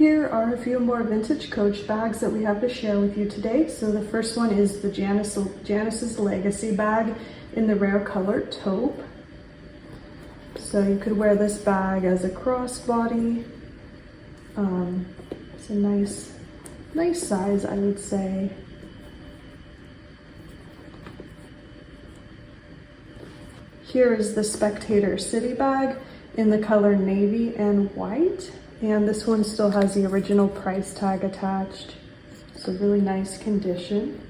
Here are a few more vintage Coach bags that we have to share with you today. So the first one is the Janice's Legacy bag in the rare color taupe. So you could wear this bag as a crossbody. It's a nice size, I would say. Here is the Spectator City bag in the color navy and white. And this one still has the original price tag attached. So really nice condition.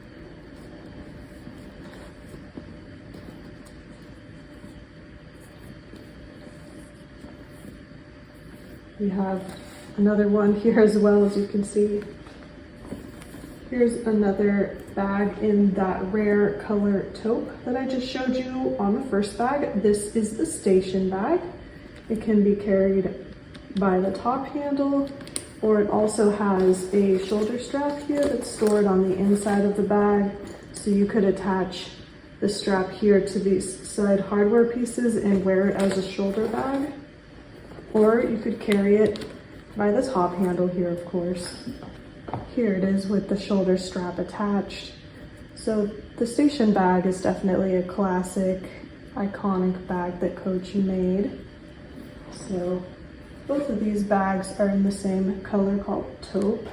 We have another one here as well, as you can see. Here's another bag in that rare color taupe that I just showed you on the first bag. This is the station bag. It can be carried by the top handle, or it also has a shoulder strap here that's stored on the inside of the bag. So you could attach the strap here to these side hardware pieces and wear it as a shoulder bag. Or you could carry it by the top handle here, of course. Here it is with the shoulder strap attached. So the station bag is definitely a classic, iconic bag that Coach made. So both of these bags are in the same color called taupe.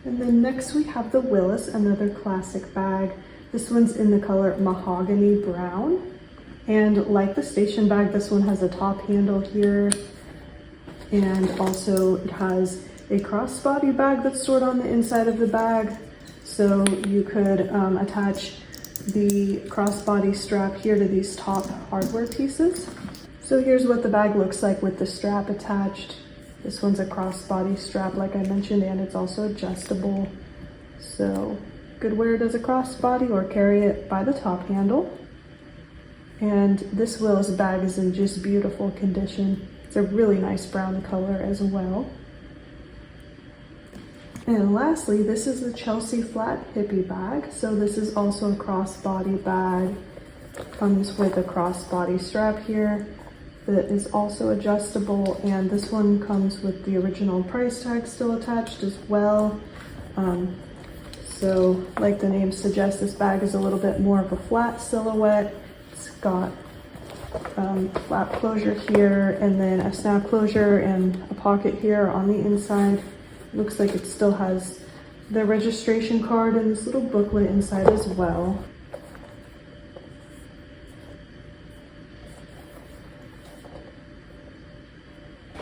And then next we have the Willis, another classic bag. This one's in the color mahogany brown. And like the station bag, this one has a top handle here. And also it has a crossbody bag that's stored on the inside of the bag. So you could attach the crossbody strap here to these top hardware pieces. So here's what the bag looks like with the strap attached. This one's a crossbody strap, like I mentioned, and it's also adjustable. So you could wear it as a crossbody or carry it by the top handle. And this Willis bag is in just beautiful condition. It's a really nice brown color as well. And lastly, this is the Chelsea Flat Hippie bag. So this is also a crossbody bag. Comes with a crossbody strap here that is also adjustable, and this one comes with the original price tag still attached as well. So like the name suggests, this bag is a little bit more of a flat silhouette. It's got flap closure here, and then a snap closure and a pocket here on the inside. Looks like it still has the registration card and this little booklet inside as well.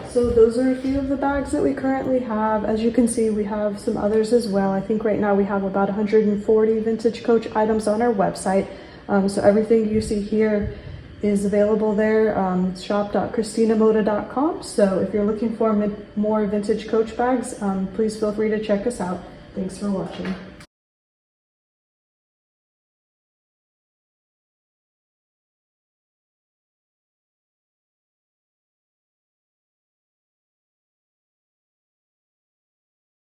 So those are a few of the bags that we currently have. As you can see, we have some others as well. I think right now we have about 140 vintage Coach items on our website. So everything you see here is available there, shop.christinamoda.com. So if you're looking for more vintage Coach bags, please feel free to check us out. Thanks for watching.